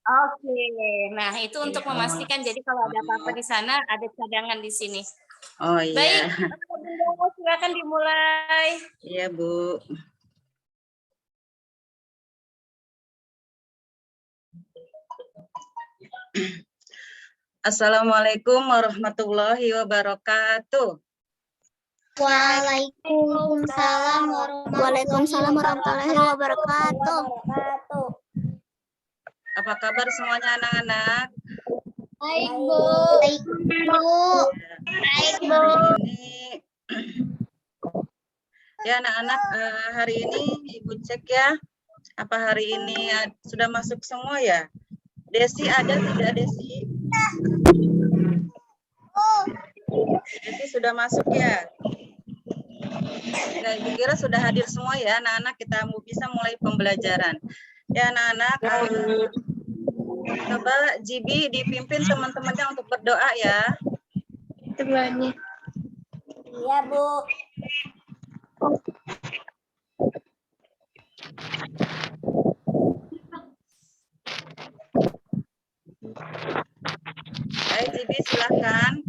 Oke, nah itu untuk memastikan. Jadi kalau ada apa-apa di sana, ada cadangan di sini. Oh iya. Baik, Bunda, silakan dimulai. Iya, Bu. Assalamualaikum warahmatullahi wabarakatuh. Waalaikumsalam warahmatullahi wabarakatuh. Apa kabar semuanya anak-anak? Baik, Bu. Baik, Bu. Baik, Bu. Ya anak-anak, hari ini Ibu cek ya. Apa hari ini sudah masuk semua ya? Desi ada tidak, Desi? Desi sudah masuk ya? Ya, Ibu kira sudah hadir semua ya anak-anak, kita bisa mulai pembelajaran. Ya anak-anak, coba Jibi dipimpin teman-temannya untuk berdoa ya. Temannya. Iya, Bu. Baik Jibi, silahkan.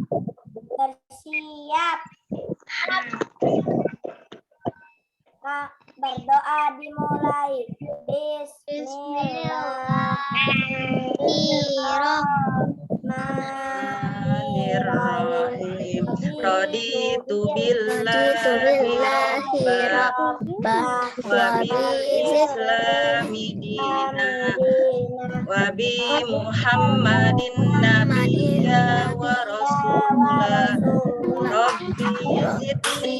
Bersiap. Berdoa dimulai. Bismillahirrahmanirrahim. Raditu billahi rabbah wa bil islami dina wa bi Muhammadin nabiyya wa rasulah. Rabbi zidni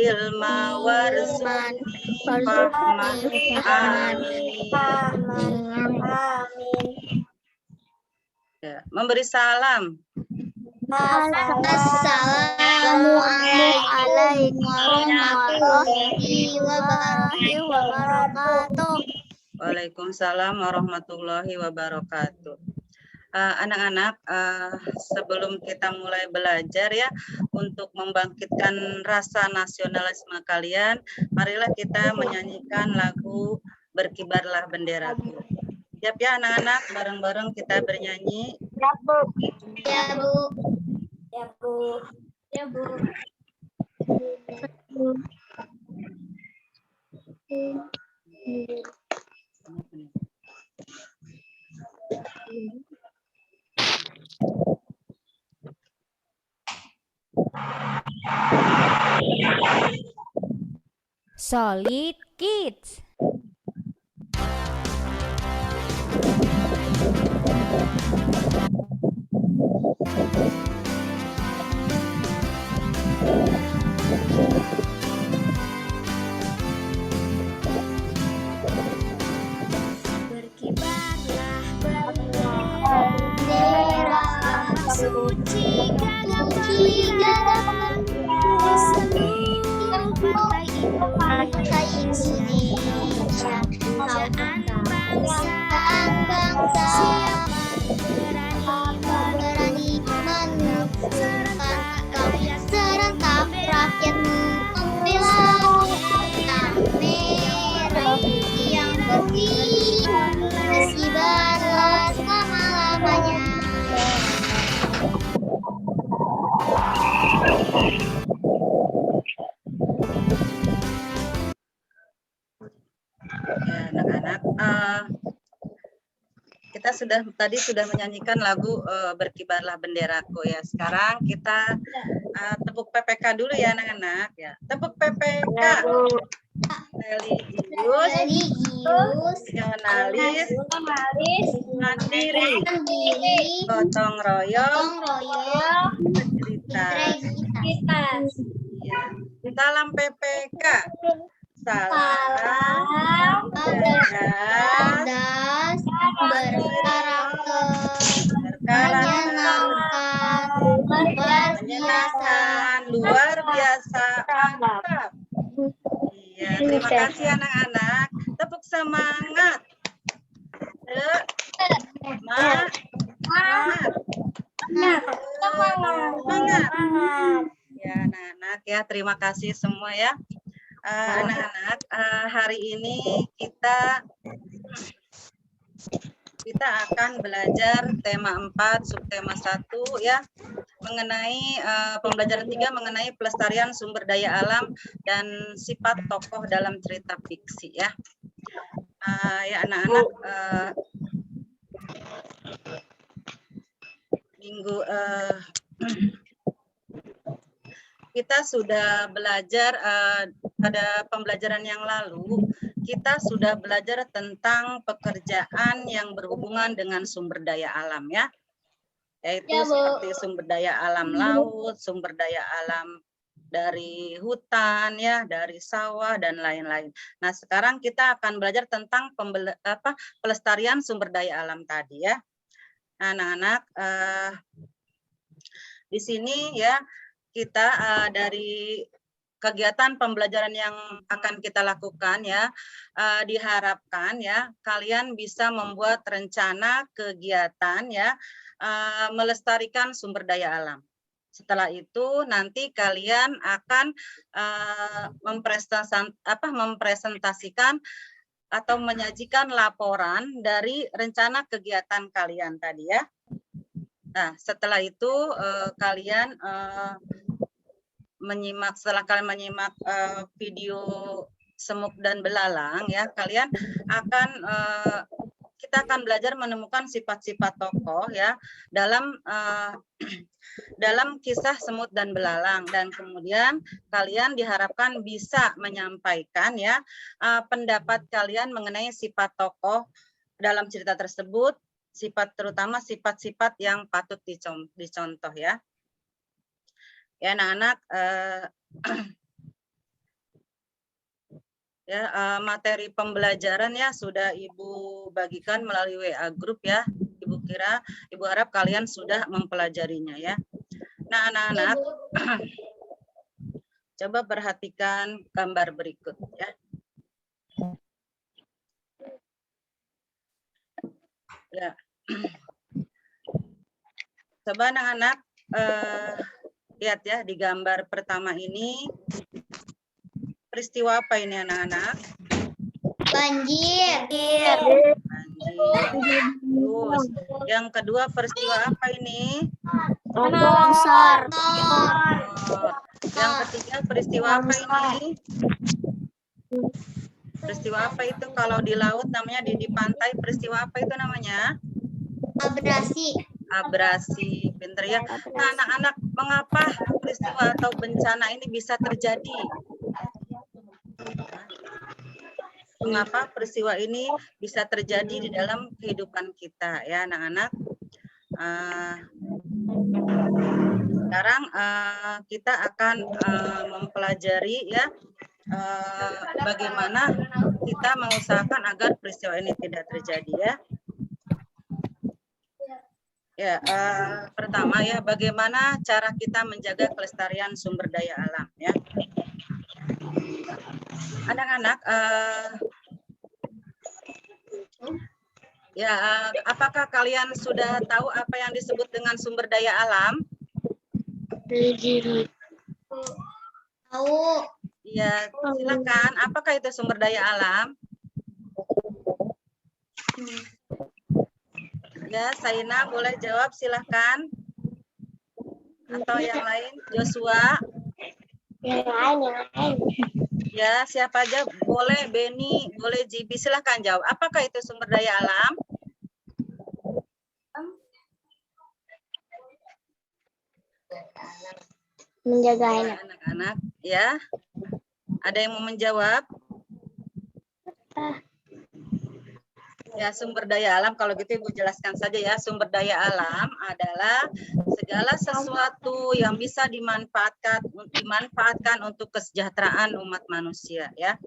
ilma warzuqni fahma. Amin. Ya, memberi salam. Assalamualaikum warahmatullahi wabarakatuh. Waalaikumsalam warahmatullahi wabarakatuh. Anak-anak, sebelum kita mulai belajar ya, untuk membangkitkan rasa nasionalisme kalian, marilah kita menyanyikan lagu Berkibarlah Benderaku. Siap ya anak-anak, bareng-bareng kita bernyanyi. Ya, Bu. Ya, Bu. Ya, Bu. Ya, Bu. Solid Kids. Berkibarlah bendera suci gagah pelita di seluruh pantai Indonesia. Pujaan bangsa siapa berani menentang serentak rakyatmu membela tanah merah yang berkibar. Berkibarlah selama-lamanya. Ya, anak-anak, kita tadi sudah menyanyikan lagu Berkibarlah Benderaku ya. Sekarang kita tepuk PPK dulu ya anak-anak ya. Tepuk PPK. Religius, nasionalis, mandiri, gotong royong, integritas. Ya. Salam PPK. Salam cerdas, menyenangkan, luar biasa, mantap. Iya, terima kasih anak-anak. Tepuk semangat. Semangat. Ya anak-anak ya, terima kasih semua ya. Anak-anak, hari ini kita kita akan belajar tema 4, subtema 1 ya, mengenai pembelajaran 3 mengenai pelestarian sumber daya alam dan sifat tokoh dalam cerita fiksi ya. Ya anak-anak, kita sudah belajar pada pembelajaran yang lalu, kita sudah belajar tentang pekerjaan yang berhubungan dengan sumber daya alam ya, yaitu Ya, Bu. seperti sumber daya alam laut, sumber daya alam dari hutan ya, dari sawah dan lain-lain. Nah, sekarang kita akan belajar tentang pelestarian sumber daya alam tadi ya. Nah, anak-anak, di sini ya kita dari kegiatan pembelajaran yang akan kita lakukan ya, diharapkan ya kalian bisa membuat rencana kegiatan ya, melestarikan sumber daya alam. Setelah itu nanti kalian akan mempresentasikan atau menyajikan laporan dari rencana kegiatan kalian tadi ya. Nah, setelah itu kalian setelah kalian menyimak video semut dan belalang ya, kalian akan kita akan belajar menemukan sifat-sifat tokoh ya dalam dalam kisah semut dan belalang, dan kemudian kalian diharapkan bisa menyampaikan ya pendapat kalian mengenai sifat tokoh dalam cerita tersebut, terutama sifat-sifat yang patut dicontoh ya. Ya anak-anak, materi pembelajaran ya sudah Ibu bagikan melalui WA grup ya. Ibu harap kalian sudah mempelajarinya ya. Nah anak-anak, coba perhatikan gambar berikut ya. Ya. Coba anak-anak lihat ya di gambar pertama ini, peristiwa apa ini anak-anak? Banjir. Banjir. Terus yang kedua peristiwa apa ini? Longsor. Yang ketiga peristiwa apa ini? Peristiwa apa itu kalau di laut namanya, di pantai peristiwa apa itu namanya? Abrasi. Abrasi, pinter ya. Nah, anak-anak, mengapa peristiwa atau bencana ini bisa terjadi? Mengapa peristiwa ini bisa terjadi di dalam kehidupan kita ya anak-anak? Sekarang kita akan mempelajari ya bagaimana kita mengusahakan agar peristiwa ini tidak terjadi ya. Ya, pertama ya, bagaimana cara kita menjaga kelestarian sumber daya alam ya. Anak-anak, ya, apakah kalian sudah tahu apa yang disebut dengan sumber daya alam? Tahu. Ya, silakan. Apakah itu sumber daya alam? Ya, Saina boleh jawab, silakan. Atau yang lain, Joshua. Yang lain. Ya, siapa aja boleh, Beni, boleh Jibi, silakan jawab. Apakah itu sumber daya alam? Menjaga Ya, anak-anak, ya. Ada yang mau menjawab? Ya, sumber daya alam, kalau gitu Ibu jelaskan saja ya. Sumber daya alam adalah segala sesuatu yang bisa dimanfaatkan untuk kesejahteraan umat manusia ya.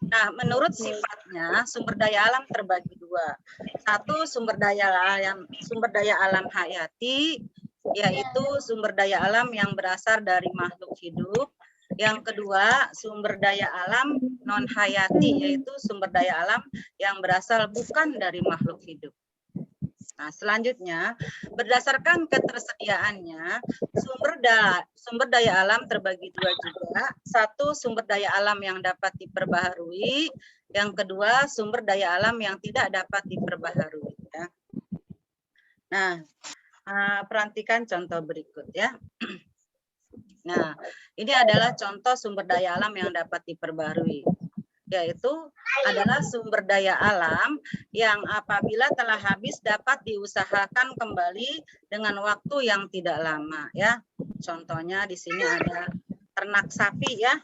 Nah, menurut sifatnya sumber daya alam terbagi dua. Satu, sumber daya alam hayati, yaitu sumber daya alam yang berasal dari makhluk hidup. Yang kedua, sumber daya alam non hayati, yaitu sumber daya alam yang berasal bukan dari makhluk hidup. Nah, selanjutnya, berdasarkan ketersediaannya, sumber daya alam terbagi dua juga. Satu, sumber daya alam yang dapat diperbaharui. Yang kedua, sumber daya alam yang tidak dapat diperbaharui. Ya. Nah, perhatikan contoh berikut ya. Nah, ini adalah contoh sumber daya alam yang dapat diperbarui, yaitu adalah sumber daya alam yang apabila telah habis dapat diusahakan kembali dengan waktu yang tidak lama ya. Contohnya di sini ada ternak sapi ya.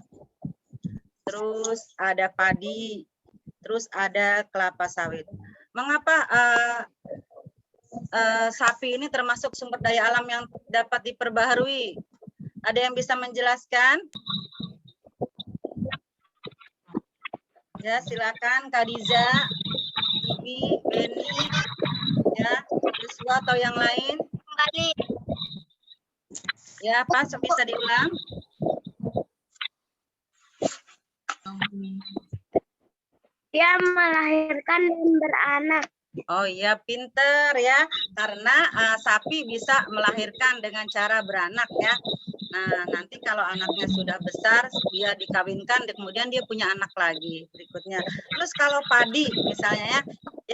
Terus ada padi, terus ada kelapa sawit. Mengapa sapi ini termasuk sumber daya alam yang dapat diperbaharui? Ada yang bisa menjelaskan? Ya, silakan Kak Diza, Ibi, Beni, ya, Yuswa atau yang lain. Kembali. Ya, Pak, bisa diulang? Dia melahirkan dan beranak. Oh iya, pinter ya. Karena sapi bisa melahirkan dengan cara beranak ya. Nah, nanti kalau anaknya sudah besar, dia dikawinkan, kemudian dia punya anak lagi berikutnya. Terus kalau padi misalnya ya,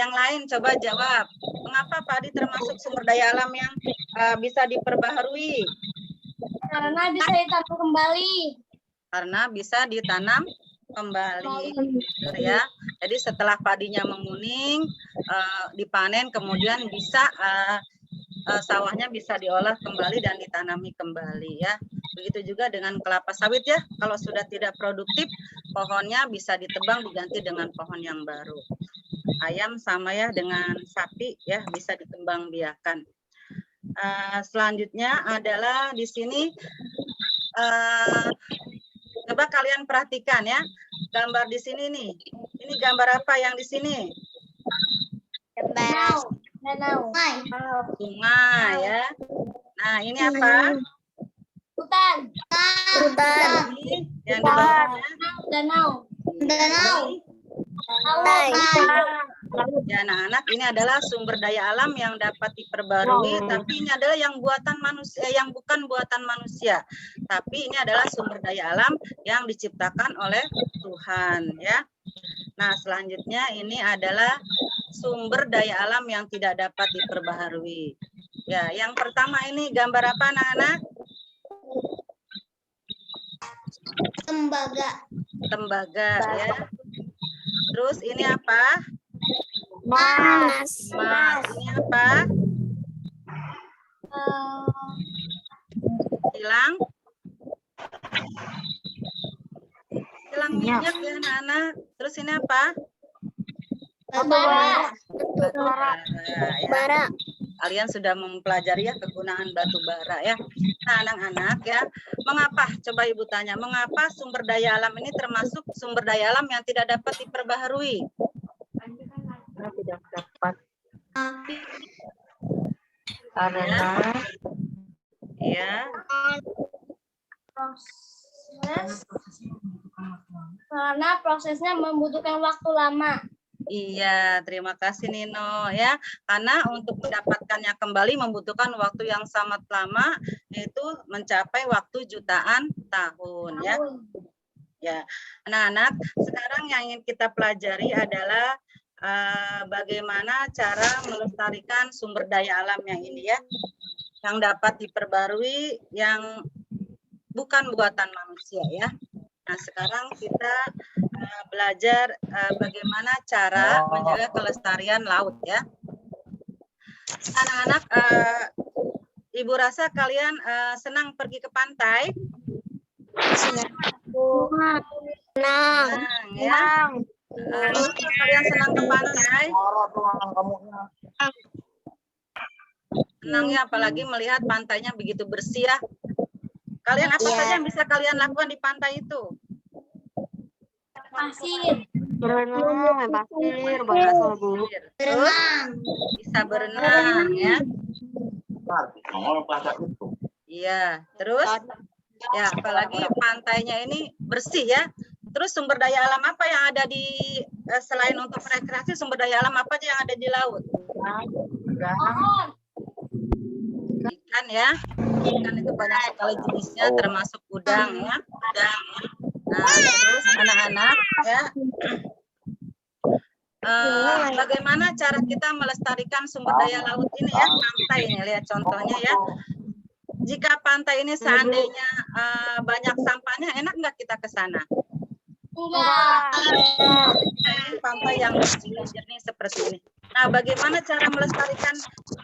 yang lain coba jawab. Mengapa padi termasuk sumber daya alam yang bisa diperbaharui? Karena bisa ditanam kembali. Karena bisa ditanam kembali, betul ya. Jadi setelah padinya menguning, dipanen, kemudian bisa sawahnya bisa diolah kembali dan ditanami kembali ya. Begitu juga dengan kelapa sawit ya. Kalau sudah tidak produktif, pohonnya bisa ditebang diganti dengan pohon yang baru. Ayam sama ya dengan sapi ya, bisa dikembang biakan. Selanjutnya adalah di sini coba kalian perhatikan ya, gambar di sini nih. Ini gambar apa yang di sini? Danau. Sungai ya. Nah, ini apa? Hutan. Ini yang di bawahnya. Danau. Ya, anak-anak, ini adalah sumber daya alam yang dapat diperbarui, tapi ini adalah yang buatan manusia, yang bukan buatan manusia. Tapi ini adalah sumber daya alam yang diciptakan oleh Tuhan ya. Nah, selanjutnya ini adalah sumber daya alam yang tidak dapat diperbaharui. Ya, yang pertama ini gambar apa anak-anak? Tembaga ya. Terus ini apa? Mas. Ini apa? Kilang minyak ya anak-anak. Terus ini apa? Batu bara. Kalian sudah mempelajari ya kegunaan batu bara ya. Nah, anak-anak ya, mengapa? Coba Ibu tanya, mengapa sumber daya alam ini termasuk sumber daya alam yang tidak dapat diperbaharui? Tidak dapat karena Ya. Karena prosesnya membutuhkan waktu lama. Iya, terima kasih Nino ya. Karena untuk mendapatkannya kembali membutuhkan waktu yang sangat lama, yaitu mencapai waktu jutaan tahun ya. Ya, anak-anak, sekarang yang ingin kita pelajari adalah bagaimana cara melestarikan sumber daya alam yang ini ya, yang dapat diperbarui, yang bukan buatan manusia ya. Nah, sekarang kita belajar bagaimana cara menjaga kelestarian laut ya. Anak-anak, Ibu rasa kalian senang pergi ke pantai? Senang ya. Mengapa kalian senang ke pantai? Senangnya apalagi melihat pantainya begitu bersih ya. Kalian apa saja yang bisa kalian lakukan di pantai itu? Pasir. berenang, pasir, Terus bisa berenang ya. Iya, terus ya apalagi pantainya ini bersih ya. Terus sumber daya alam apa yang ada di selain untuk rekreasi, sumber daya alam apa aja yang ada di laut? Ikan ya. Ikan itu banyak sekali jenisnya, termasuk udang ya. Nah, terus anak-anak ya. bagaimana cara kita melestarikan sumber daya laut ini ya, pantai ini, lihat contohnya ya. Jika pantai ini seandainya banyak sampahnya, enak nggak kita ke sana? Pantai yang bersih jernih seperti ini. Nah, bagaimana cara melestarikan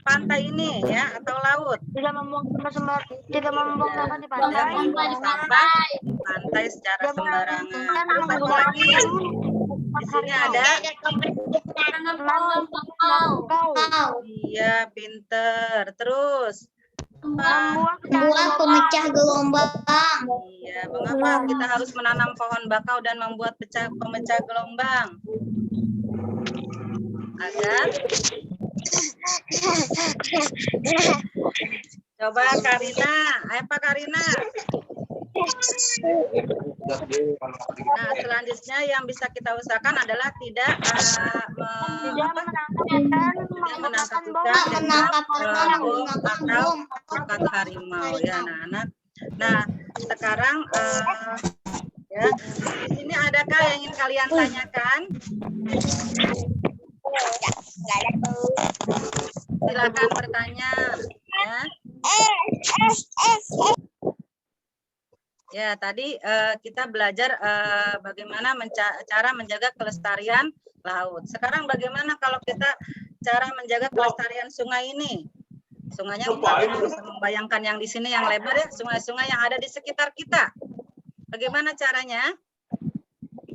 pantai ini ya atau laut? Tidak membuang sampah di Tidak pantai. membuang sampah di pantai secara sembarangan. Terus apa lagi? Di sini ada. Iya, pinter. Terus Membuat pemecah gelombang. iya, mengapa kita harus menanam pohon bakau dan membuat pemecah gelombang? Agar coba Karina, apa Karina? Nah, selanjutnya yang bisa kita usahakan adalah tidak menangkap ikan dengan bom atau tongkat harimau ya anak-anak. Nah, sekarang ya, di sini adakah yang ingin kalian tanyakan? Silakan bertanya ya. Ya, tadi kita belajar bagaimana cara menjaga kelestarian laut. Sekarang bagaimana kalau kita cara menjaga kelestarian sungai ini? Sungainya kalian bisa membayangkan yang di sini yang lebar ya, sungai-sungai yang ada di sekitar kita. Bagaimana caranya?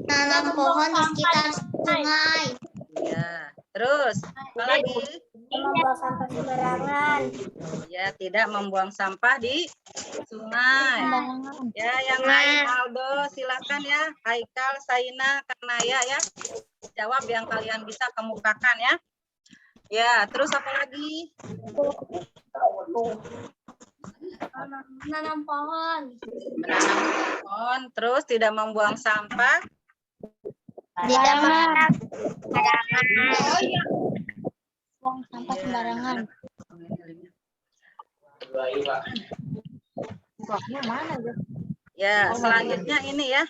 Tanam pohon di sekitar sungai. Ya, terus apa lagi? Membuang sampah sembarangan. Ya, tidak membuang sampah di sungai. Ya, yang lain Aldo, silakan ya. Haikal, Saina, Kanaya ya. Jawab yang kalian bisa kemukakan ya. Ya, terus apa lagi? Menanam pohon. Menanam pohon, terus tidak membuang sampah. Tidak membuang sampah sembarangan. Ya, selanjutnya ini ya,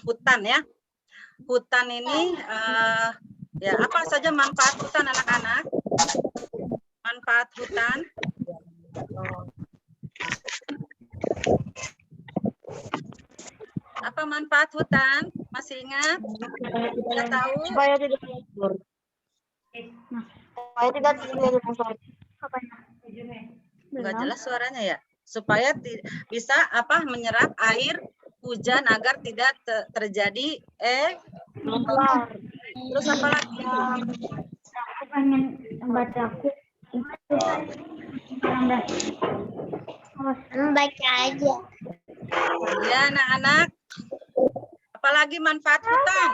hutan ya. Hutan ini ya, apa saja manfaat hutan anak-anak? Manfaat hutan. Apa manfaat hutan? Masih ingat? Sudah tahu? Supaya tidak subur. Supaya tidak subur. Enggak jelas suaranya ya. Supaya bisa apa? Menyerap air hujan agar tidak terjadi terus apa lagi? Aku pengen baca aku. Membaca aja. Ya anak-anak. Apalagi manfaat hutan?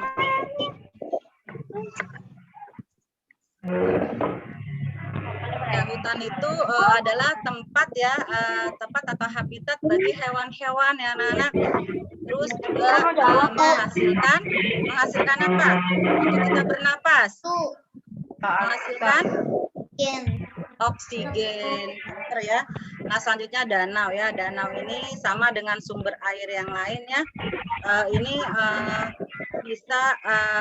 Ya, hutan itu adalah tempat ya, tempat atau habitat bagi hewan-hewan ya anak-anak. Terus juga menghasilkan apa? Untuk kita bernapas. Menghasilkan oksigen ya. Nah, selanjutnya danau ya. Danau ini sama dengan sumber air yang lainnya. Ini bisa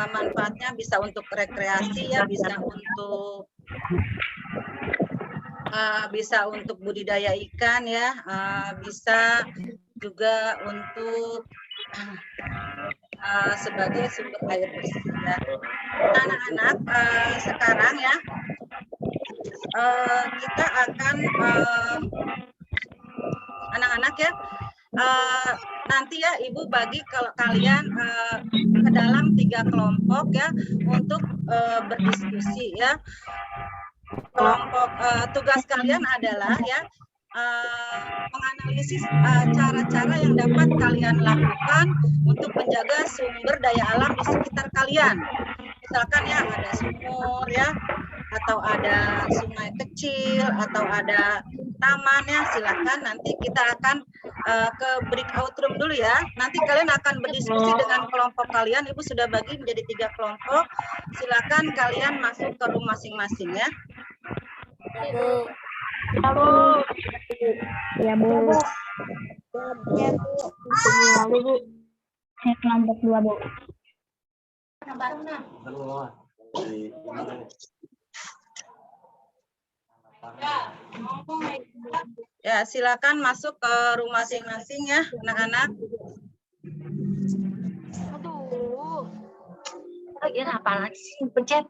manfaatnya bisa untuk rekreasi ya, bisa untuk budidaya ikan ya, bisa juga untuk sebagai sumber air bersih ya. Anak-anak, sekarang ya kita akan anak-anak ya, nanti ya Ibu bagi kalau kalian ke dalam 3 kelompok ya untuk berdiskusi ya. Kelompok tugas kalian adalah ya menganalisis cara-cara yang dapat kalian lakukan untuk menjaga sumber daya alam di sekitar kalian. Misalkan ya ada sumur ya, atau ada sungai kecil, atau ada taman ya, silakan nanti kita akan ke breakout room dulu ya. Nanti kalian akan berdiskusi dengan kelompok kalian. Ibu sudah bagi menjadi 3 kelompok. Silakan kalian masuk ke room masing-masing ya. Ya, Bu. Ya, Bu. Ya, Bu. Saya kelompok 2, Bu. Ya, silakan masuk ke rumah masing-masing ya, anak-anak. Aduh. Bagian apa lagi sih? Pencet.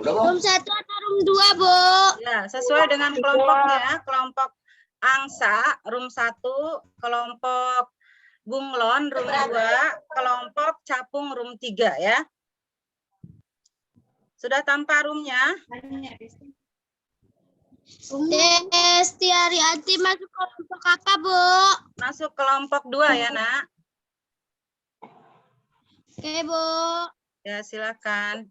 Room 1 atau room 2, Bu? Ya, sesuai dengan kelompoknya, kelompok angsa, room 1, kelompok bunglon, room 2, kelompok capung, room 3 ya. Sudah tanpa roomnya? Desti Arianti masuk kelompok kakak, Bu. Masuk kelompok 2 ya, Nak. Oke, Bu. Ya, silakan.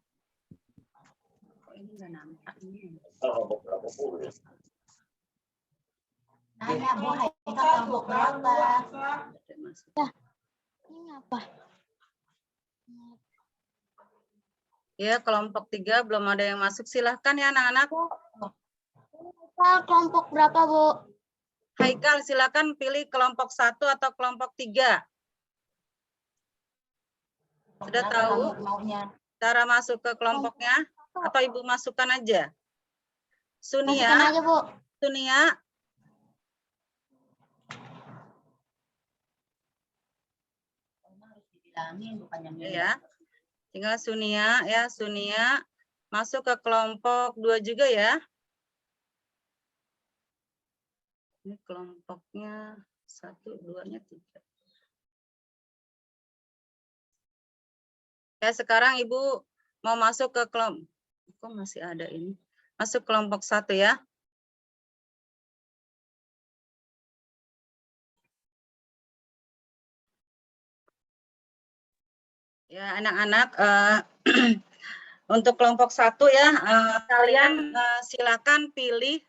Ini apa? Ya, kelompok 3 belum ada yang masuk. Silahkan ya, anak-anak. Kelompok berapa, Bu? Haikal, silakan pilih kelompok 1 atau kelompok 3. Sudah tahu cara masuk ke kelompoknya? Atau Ibu masukkan aja? Sunia, Masukkan aja, Bu. Sunia. Ya, tinggal Sunia ya, Sunia masuk ke kelompok 2 juga ya. Ini kelompoknya 1, 2-nya 3. Ya, sekarang Ibu mau masuk ke kelompok, kok masih ada ini? Masuk kelompok 1 ya. Ya, anak-anak, untuk kelompok 1 ya, kalian silakan pilih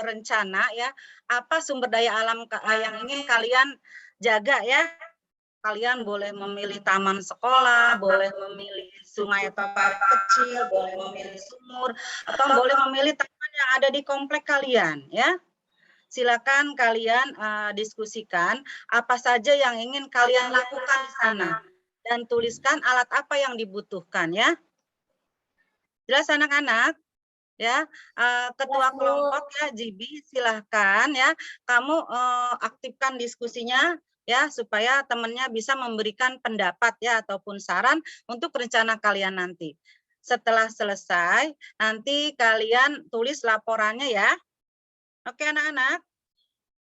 rencana ya, apa sumber daya alam yang ingin kalian jaga ya. Kalian boleh memilih taman sekolah, boleh memilih sungai atau parit kecil, boleh memilih sumur, atau boleh memilih taman yang ada di komplek kalian ya. Silakan kalian diskusikan apa saja yang ingin kalian lakukan di sana. Dan tuliskan alat apa yang dibutuhkan ya. Jelas anak-anak? Ya, ketua kelompok ya, Jibi, silahkan ya. Kamu aktifkan diskusinya ya, supaya temannya bisa memberikan pendapat ya, ataupun saran untuk rencana kalian nanti. Setelah selesai, nanti kalian tulis laporannya ya. Oke anak-anak?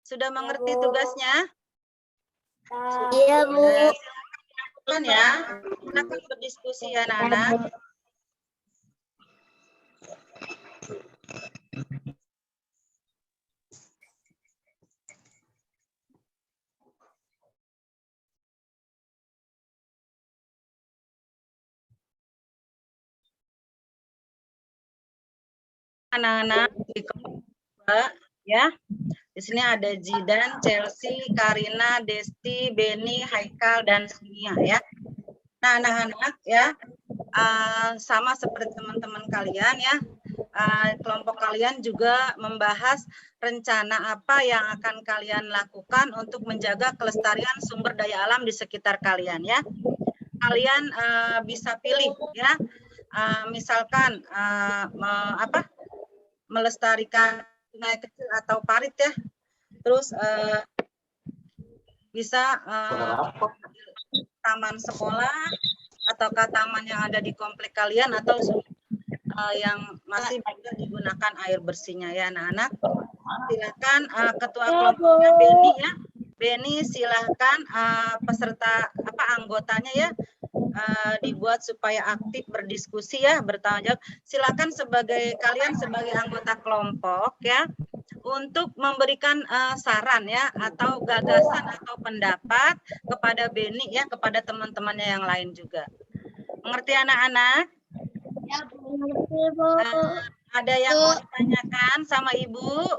Sudah mengerti tugasnya? Iya, Bu. Silakan ya, silakan berdiskusi ya anak-anak. Anak-anak di kelompok ya. Di sini ada Jidan, Chelsea, Karina, Desti, Beni, Haikal, dan Sunia ya. Nah, anak-anak ya, sama seperti teman-teman kalian ya, kelompok kalian juga membahas rencana apa yang akan kalian lakukan untuk menjaga kelestarian sumber daya alam di sekitar kalian ya. Kalian bisa pilih ya, misalkan melestarikan sungai kecil atau parit ya, terus bisa taman sekolah ataukah taman yang ada di komplek kalian, atau yang masih bisa digunakan air bersihnya ya anak-anak. Silakan ketua kelompoknya Beni ya, Beni silahkan peserta anggotanya ya, dibuat supaya aktif berdiskusi ya, bertanggung jawab. Silakan kalian sebagai anggota kelompok ya, untuk memberikan saran ya, atau gagasan atau pendapat kepada Beni ya, kepada teman-temannya yang lain juga. Mengerti anak-anak? Ya, mengerti, Bu. Ada yang mau ditanyakan sama Ibu?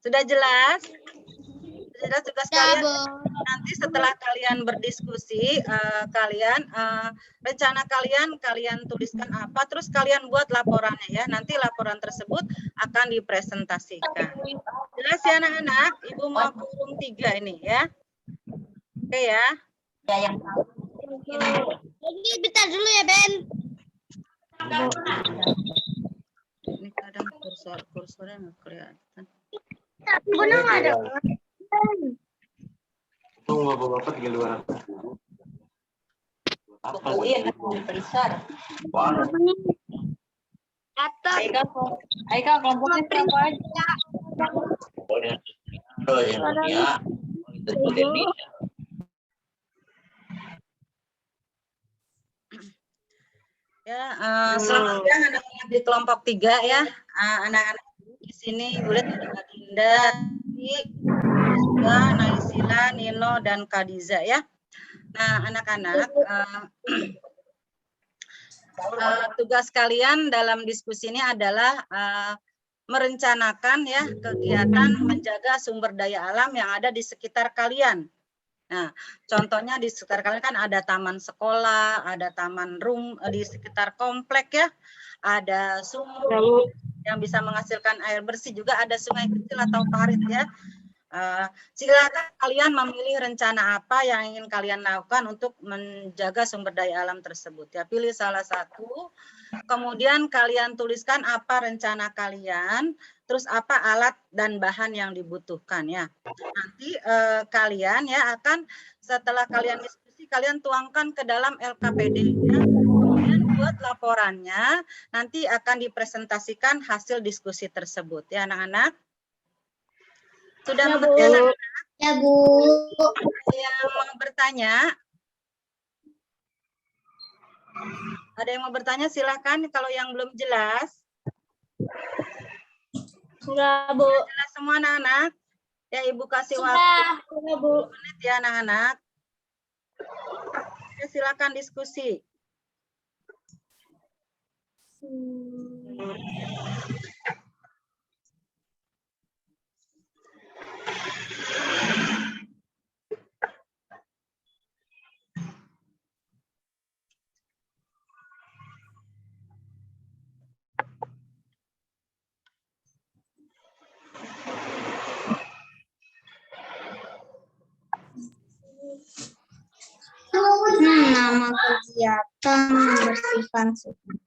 Sudah jelas? Sudah tugas kalian? Nanti setelah kalian berdiskusi, rencana kalian tuliskan apa, terus kalian buat laporannya ya. Nanti laporan tersebut akan dipresentasikan. Jelas ya anak-anak? Ibu mau ke room 3 ini ya. Oke ya. Ini bentar dulu ya, Ben. Ini kadang kursornya nggak kelihatan. Benar nggak ada? Tunggu bapak-bapak di luar. Apa Iya, besar. Atas. Aika kelompoknya berapa aja? Ya, selamat siang anak-anak di kelompok 3 ya. Anak-anak di sini boleh ada Dinda, juga Naisila, Nino, dan Kadiza ya. Nah, anak-anak, tugas kalian dalam diskusi ini adalah merencanakan ya kegiatan menjaga sumber daya alam yang ada di sekitar kalian. Nah, contohnya di sekitar kalian kan ada taman sekolah, ada taman di sekitar komplek ya, ada sumur yang bisa menghasilkan air bersih, juga ada sungai kecil atau parit ya. Silakan kalian memilih rencana apa yang ingin kalian lakukan untuk menjaga sumber daya alam tersebut ya. Pilih salah satu, kemudian kalian tuliskan apa rencana kalian, terus apa alat dan bahan yang dibutuhkan ya. Nanti kalian ya akan setelah kalian diskusi, kalian tuangkan ke dalam LKPD ya. Kemudian buat laporannya, nanti akan dipresentasikan hasil diskusi tersebut ya anak-anak. Sudah mengerti anak-anak? Ya, Bu. Yang mau bertanya? Ada yang mau bertanya silahkan, kalau yang belum jelas. Enggak, Bu. Jelas semua anak-anak? Ya, Ibu kasih waktu Sudah, Bu. menit ya anak-anak. Ya, silakan diskusi. Nama kegiatan membersihkan sungai.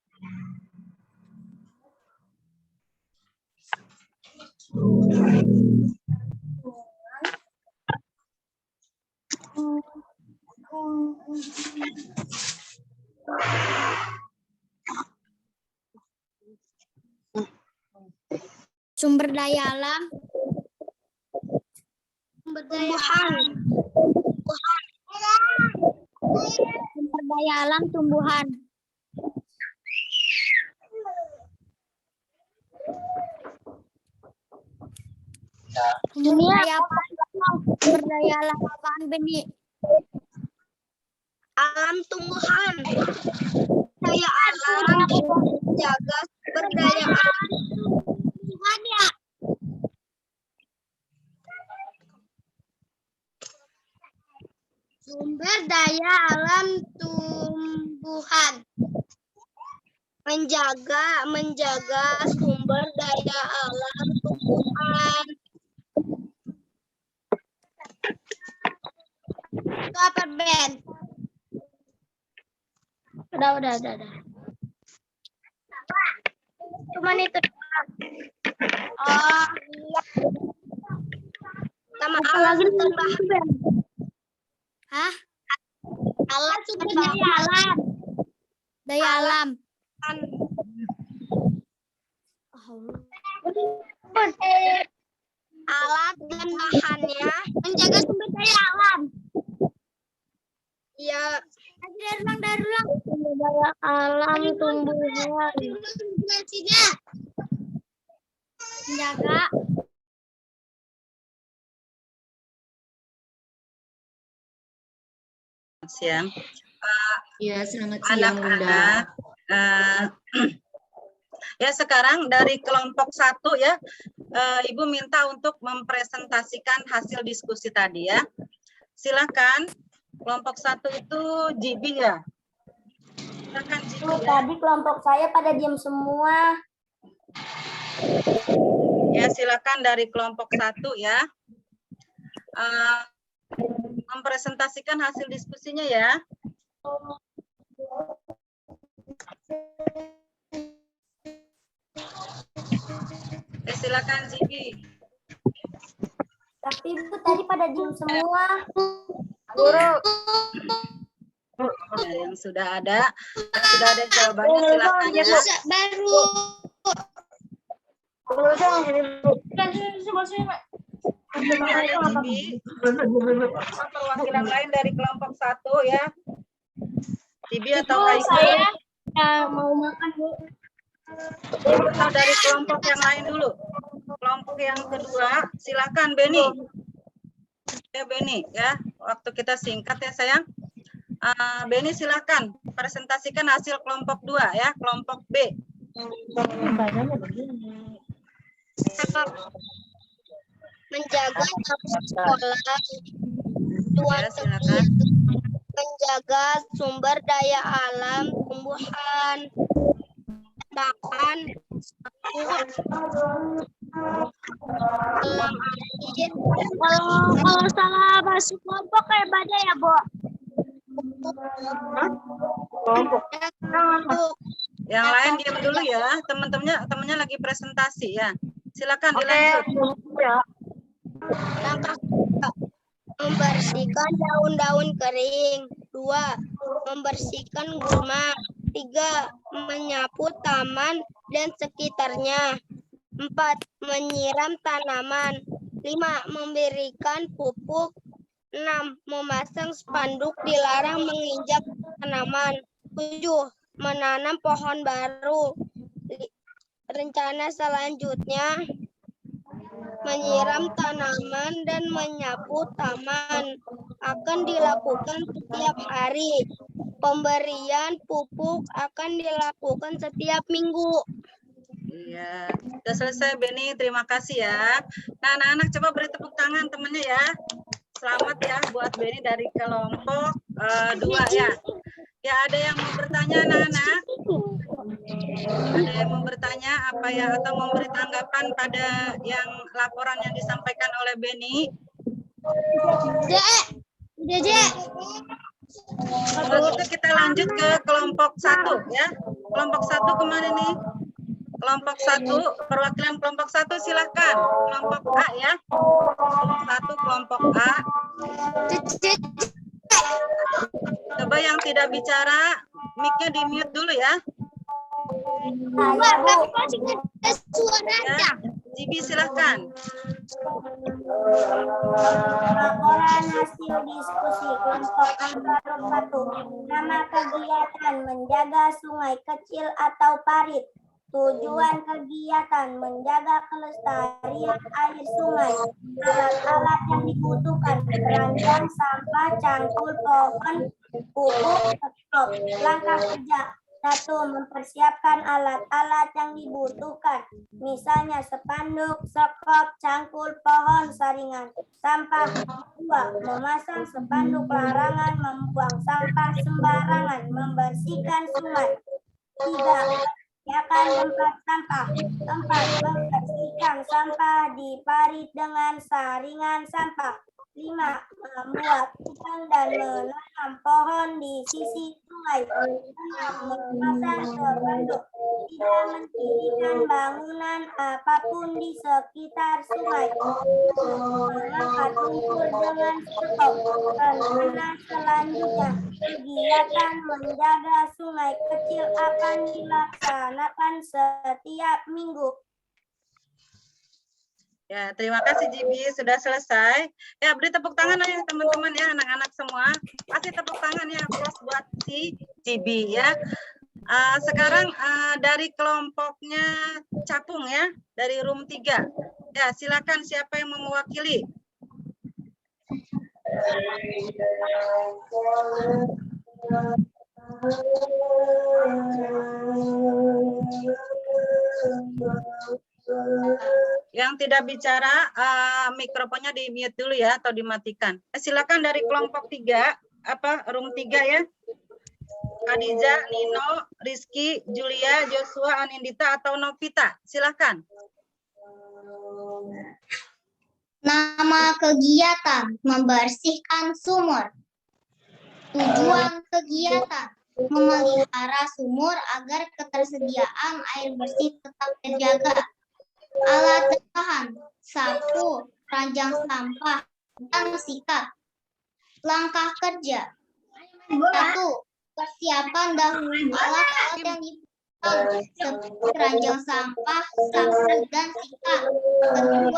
Sumber daya alam. Sumber daya alam. Sumber daya alam tumbuhan. Sumber daya apa? Sumber daya alam apaan, Beni? Alam tumbuhan. Daya alam jaga sumber daya alam tumbuhan ya. Sumber daya alam tumbuhan. Menjaga sumber daya alam tumbuhan. Itu apa, Ben? Udah. Cuman itu. Oh, iya. Sama alat tambahan, Ben. Hah? Alat sumber daya alam. Daya alam. Alat dan bahannya menjaga sumber daya alam. Iya. Dari ulang. Sumber daya alam tumbuhan. Menjaga. Siang. Iya, selamat siang, Bunda. Anak-anak. Ya, sekarang dari kelompok 1 ya, Ibu minta untuk mempresentasikan hasil diskusi tadi ya. Silakan. Kelompok 1 itu Jibi ya. Silakan Jibi ya. Tadi kelompok saya pada diam semua. Ya, silakan dari kelompok 1 ya. Mempresentasikan hasil diskusinya ya. Silakan Zibi. Tapi Ibu tadi pada diem semua. Guru. Ya, yang sudah ada jawabannya silakan ya. Baru. Zibi, perwakilan lain dari kelompok 1 ya. Zibi atau Kaiser? Mau makan, Bu. Atau dari kelompok yang lain dulu. Kelompok yang kedua, silakan Beni. Ya Beni ya, waktu kita singkat ya sayang. Beni silakan presentasikan hasil kelompok 2 ya, kelompok B. Menjaga sekolah, Ya, silakan. menjaga sumber daya alam, tumbuhan, dapan, dalam air. Kalau salah masuk kelompok kayak badai ya, Bu? Yang lain diam dulu ya, teman-temannya lagi presentasi ya. Silakan dilanjut. Langkah 1, membersihkan daun-daun kering. 2, membersihkan gulma. 3, menyapu taman dan sekitarnya. 4, menyiram tanaman. 5, memberikan pupuk. 6, memasang spanduk dilarang menginjak tanaman. 7, menanam pohon baru. Rencana selanjutnya menyiram tanaman dan menyapu taman akan dilakukan setiap hari. Pemberian pupuk akan dilakukan setiap minggu. Iya, sudah selesai Beni, terima kasih ya. Nah, anak-anak coba beri tepuk tangan temennya ya. Selamat ya buat Beni dari kelompok 2 ya. Ya, ada yang mau bertanya anak-anak? Ada yang mau bertanya apa ya, atau memberi tanggapan pada yang laporan yang disampaikan oleh Beni? Kalau gitu kita lanjut ke kelompok 1 ya. Kelompok 1 kemana nih? Kelompok 1, perwakilan kelompok 1 silahkan. Kelompok A ya. Kelompok A. Coba yang tidak bicara, mic-nya di mute dulu ya. Ya, Zibi silahkan. Laporan hasil diskusi kelompok antara 1. Nama kegiatan menjaga sungai kecil atau parit. Tujuan kegiatan menjaga kelestarian air sungai. Alat-alat yang dibutuhkan: keranjang, sampah, cangkul, pohon, pupuk, stop. Langkah kerja: 1. Mempersiapkan alat-alat yang dibutuhkan, misalnya spanduk, sekop, cangkul, pohon, saringan, sampah. 2. Memasang spanduk larangan membuang sampah sembarangan, membersihkan sungai. 3. Membersihkan tempat sampah. 4. Membersihkan sampah di parit dengan saringan sampah. 5. Membuat hutan dan menanam pohon di sisi sungai. 6. Memasang spanduk tidak mendirikan bangunan apapun di sekitar sungai. Mengangkat lumpur dengan sekop. Rencana selanjutnya, kegiatan menjaga sungai kecil akan dilaksanakan setiap minggu. Ya, terima kasih Jibi, sudah selesai. Ya, beri tepuk tangan ya teman-teman ya, anak-anak semua. Kasih tepuk tangan ya, plus buat si Jibi ya. Sekarang dari kelompoknya Capung ya, dari room 3. Ya, silakan siapa yang mau mewakili. Yang tidak bicara, mikrofonnya di mute dulu ya, atau dimatikan. Silakan dari kelompok 3, room 3 ya. Khadija, Nino, Rizky, Julia, Joshua, Anindita, atau Novita. Silakan. Nama kegiatan membersihkan sumur. Tujuan kegiatan memelihara sumur agar ketersediaan air bersih tetap terjaga. Alat bahan, sapu, keranjang sampah, dan sikat. Langkah kerja. 1. Persiapan dahulu alat-alat yang dibutuhkan seperti keranjang sampah, sapu, dan sikat. 2.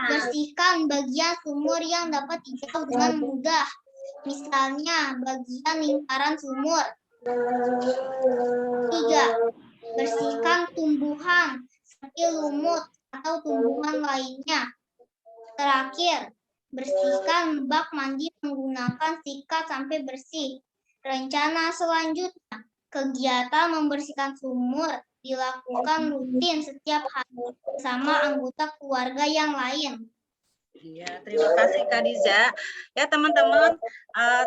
Bersihkan bagian sumur yang dapat dijangkau dengan mudah. Misalnya bagian lingkaran sumur. 3. Bersihkan tumbuhan seperti lumut atau tumbuhan lainnya. Terakhir, bersihkan bak mandi menggunakan sikat sampai bersih. Rencana selanjutnya, kegiatan membersihkan sumur dilakukan rutin setiap hari bersama anggota keluarga yang lain. Iya, terima kasih Kak Diza. Ya teman-teman,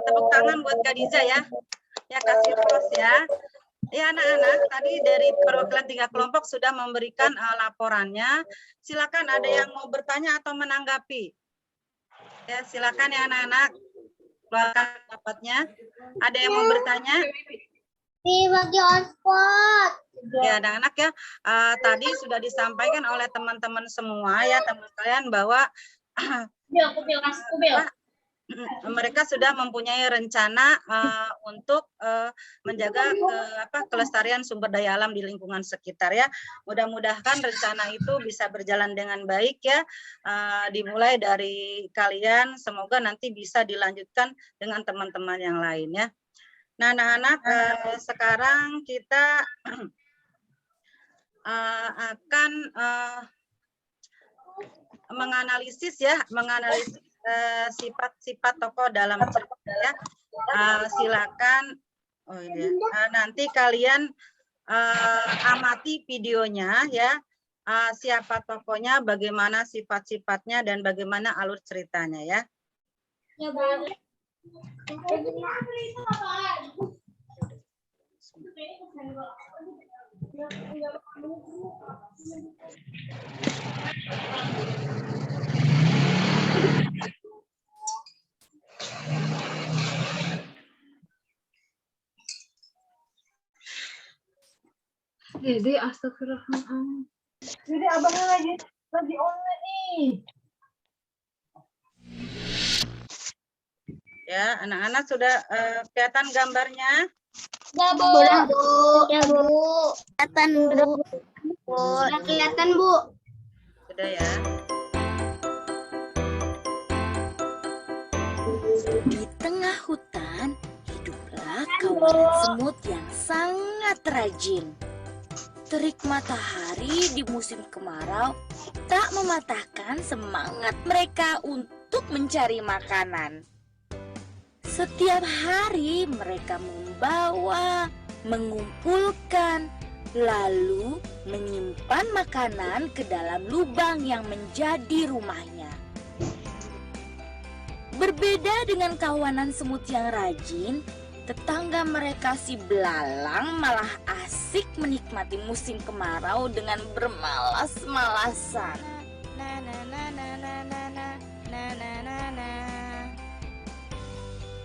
tepuk tangan buat Kak Diza ya. Ya kasih terus ya. Ya anak-anak, tadi dari perwakilan 3 kelompok sudah memberikan laporannya. Silakan ada yang mau bertanya atau menanggapi. Ya silakan ya anak-anak, keluarkan pendapatnya. Ada yang mau bertanya? Bagi on spot. Ya anak-anak ya, tadi sudah disampaikan oleh teman-teman semua ya teman kalian bahwa mereka sudah mempunyai rencana untuk menjaga kelestarian sumber daya alam di lingkungan sekitar ya. Mudah-mudahan rencana itu bisa berjalan dengan baik ya. Dimulai dari kalian, semoga nanti bisa dilanjutkan dengan teman-teman yang lain ya. Nah, anak-anak, sekarang kita akan menganalisis sifat-sifat tokoh dalam cerita ya. Silakan nanti kalian amati videonya ya. Siapa tokohnya, bagaimana sifat-sifatnya dan bagaimana alur ceritanya ya. Ya, Bu. Dede, astagfirullahaladzim. Dede, abangnya lagi online nih. Ya, anak-anak sudah kelihatan gambarnya? Ya, Bu. Ya, Bu. Kelihatan, Bu. Sudah kelihatan, Bu. Sudah ya. Di tengah hutan, hiduplah kawanan semut yang sangat rajin. Terik matahari di musim kemarau tak mematahkan semangat mereka untuk mencari makanan. Setiap hari mereka membawa, mengumpulkan, lalu menyimpan makanan ke dalam lubang yang menjadi rumahnya. Berbeda dengan kawanan semut yang rajin, tetangga mereka si belalang malah asik menikmati musim kemarau dengan bermalas-malasan.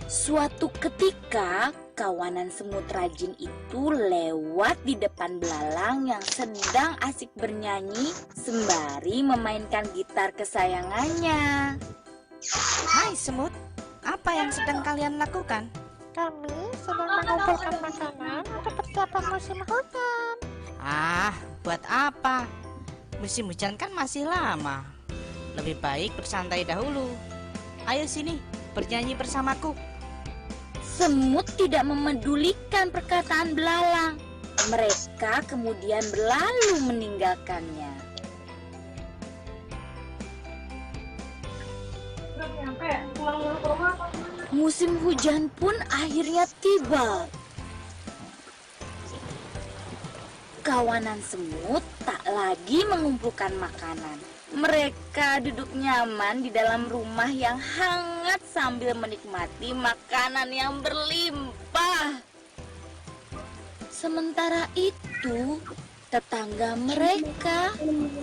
Suatu ketika, kawanan semut rajin itu lewat di depan belalang yang sedang asik bernyanyi sembari memainkan gitar kesayangannya. Hai semut, apa yang sedang kalian lakukan? Kami sedang mengumpulkan makanan untuk persiapan musim hujan. Ah, buat apa? Musim hujan kan masih lama. Lebih baik bersantai dahulu. Ayo sini, bernyanyi bersamaku. Semut tidak memedulikan perkataan belalang. Mereka kemudian berlalu meninggalkannya. Musim hujan pun akhirnya tiba. Kawanan semut tak lagi mengumpulkan makanan. Mereka duduk nyaman di dalam rumah yang hangat sambil menikmati makanan yang berlimpah. Sementara itu, tetangga mereka,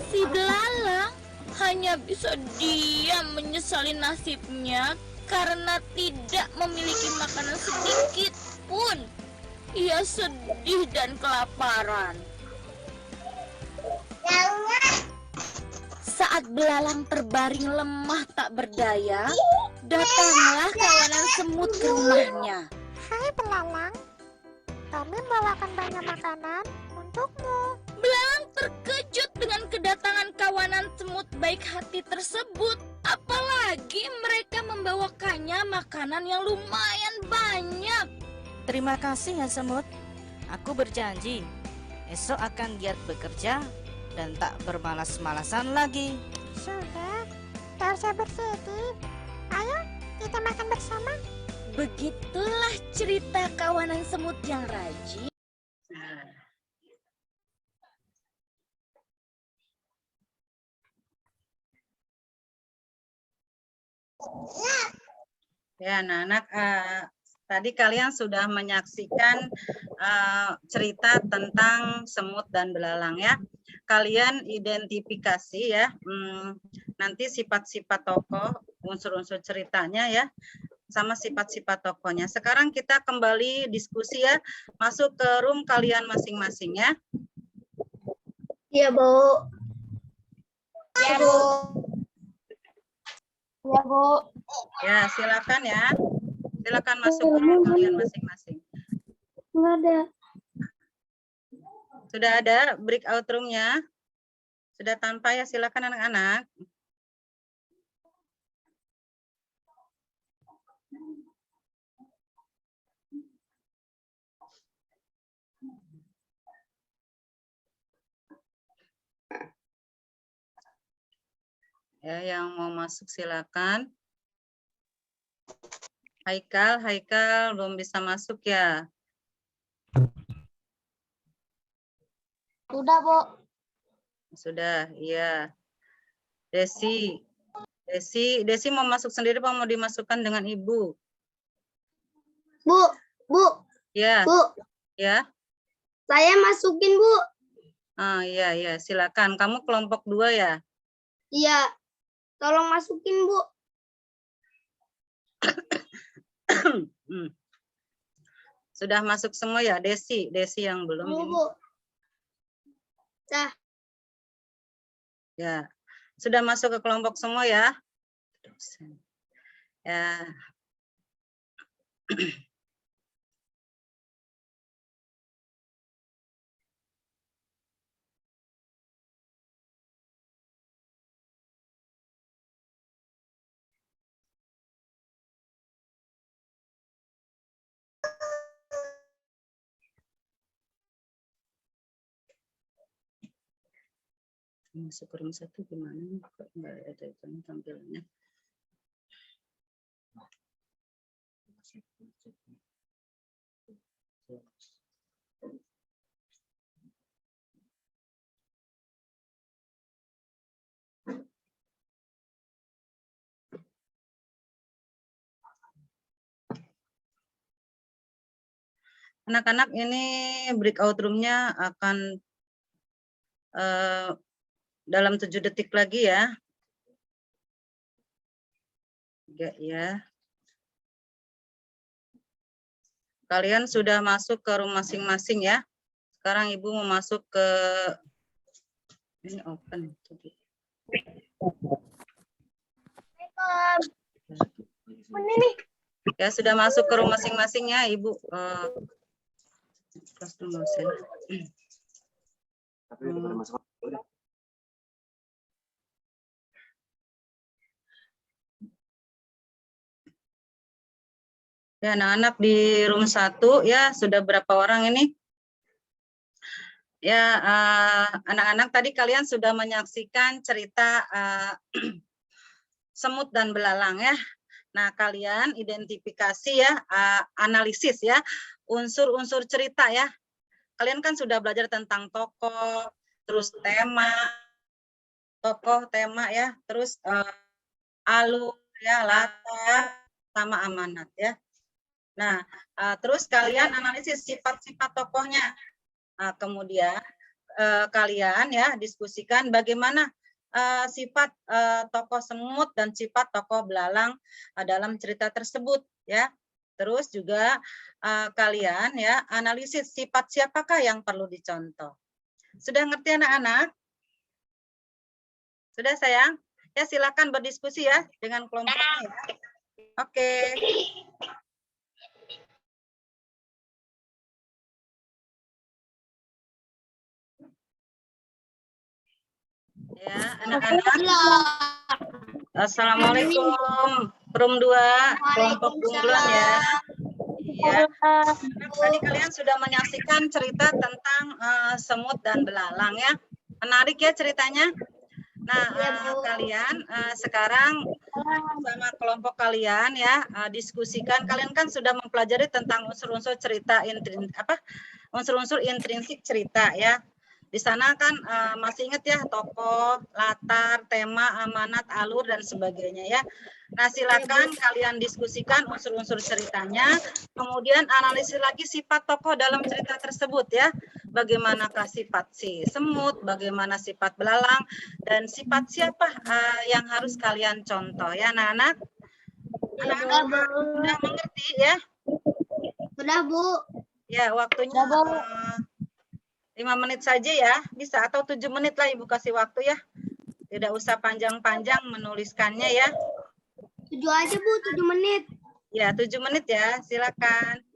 si belalang, hanya bisa diam menyesali nasibnya karena tidak memiliki makanan sedikit pun. Ia sedih dan kelaparan. Saat belalang terbaring lemah tak berdaya, datanglah kawanan semut ke rumahnya. Hai belalang, kami membawakan banyak makanan untukmu. Belalang terkejut dengan kedatangan kawanan semut baik hati tersebut. Apalagi mereka membawakannya makanan yang lumayan banyak. Terima kasih ya semut. Aku berjanji esok akan giat bekerja dan tak bermalas-malasan lagi. Sudah, tak usah bersedih. Ayo, kita makan bersama. Begitulah cerita kawanan semut yang rajin. Ya, anak-anak, tadi kalian sudah menyaksikan cerita tentang semut dan belalang ya. Kalian identifikasi ya, nanti sifat-sifat tokoh, unsur-unsur ceritanya ya, sama sifat-sifat tokohnya. Sekarang kita kembali diskusi ya, masuk ke room kalian masing-masing ya. Iya, Bu. Iya, Bu. Iya, Bu. Ya, silakan ya. Silakan masuk ke room kalian masing-masing. Enggak ada. Sudah ada breakout room-nya? Sudah tanpa ya, silakan anak-anak. Ya, yang mau masuk silakan. Haikal belum bisa masuk ya. Sudah, Bu. Sudah, iya. Desi mau masuk sendiri apa mau dimasukkan dengan ibu? Bu. Ya, Bu. ya. Saya masukin, Bu. Ah, iya, silakan. Kamu kelompok 2 ya? Iya. Tolong masukin, Bu. Sudah masuk semua ya, Desi yang belum ini. Bu. Dah. Ya, sudah masuk ke kelompok semua ya. Ya. Masuk ke room 1 gimana? Kok nggak ada itu tampilannya? Anak-anak, ini breakout room-nya akan dalam 7 detik lagi ya. Ya. Kalian sudah masuk ke room masing-masing ya. Sekarang Ibu mau masuk ke ini open. Ya, sudah masuk ke room masing-masing ya, Ibu. Close dulu saya. Ya, anak-anak di room 1 ya, sudah berapa orang ini? Ya, anak-anak tadi kalian sudah menyaksikan cerita semut dan belalang ya. Nah, kalian identifikasi ya, analisis ya, unsur-unsur cerita ya. Kalian kan sudah belajar tentang tokoh, terus tema, tokoh, tema ya, terus alur ya, latar, sama amanat ya. Nah, terus kalian analisis sifat-sifat tokohnya. Kemudian kalian ya diskusikan bagaimana sifat tokoh semut dan sifat tokoh belalang dalam cerita tersebut ya. Terus juga kalian ya analisis sifat siapakah yang perlu dicontoh. Sudah ngerti anak-anak? Sudah sayang? Ya silakan berdiskusi ya dengan kelompoknya ya. Oke. Ya, anak-anak. Assalamualaikum. Room 2, kelompok bunglon ya. Iya. Tadi kalian sudah menyaksikan cerita tentang semut dan belalang ya. Menarik ya ceritanya. Nah, kalian sekarang sama kelompok kalian ya diskusikan. Kalian kan sudah mempelajari tentang unsur-unsur cerita unsur-unsur intrinsik cerita ya. Di sana kan masih ingat ya tokoh, latar, tema, amanat, alur dan sebagainya ya. Nah, silakan kalian diskusikan unsur-unsur ceritanya, kemudian analisis lagi sifat tokoh dalam cerita tersebut ya. Bagaimanakah sifat si semut, bagaimana sifat belalang, dan sifat siapa yang harus kalian contoh ya anak-anak. Anak-anak sudah mengerti ya? Sudah, Bu. Ya, waktunya 5 menit saja ya, bisa atau 7 menit lah Ibu kasih waktu ya. Tidak usah panjang-panjang menuliskannya ya. 7 aja, Bu, 7 menit. Ya, 7 menit ya, silakan.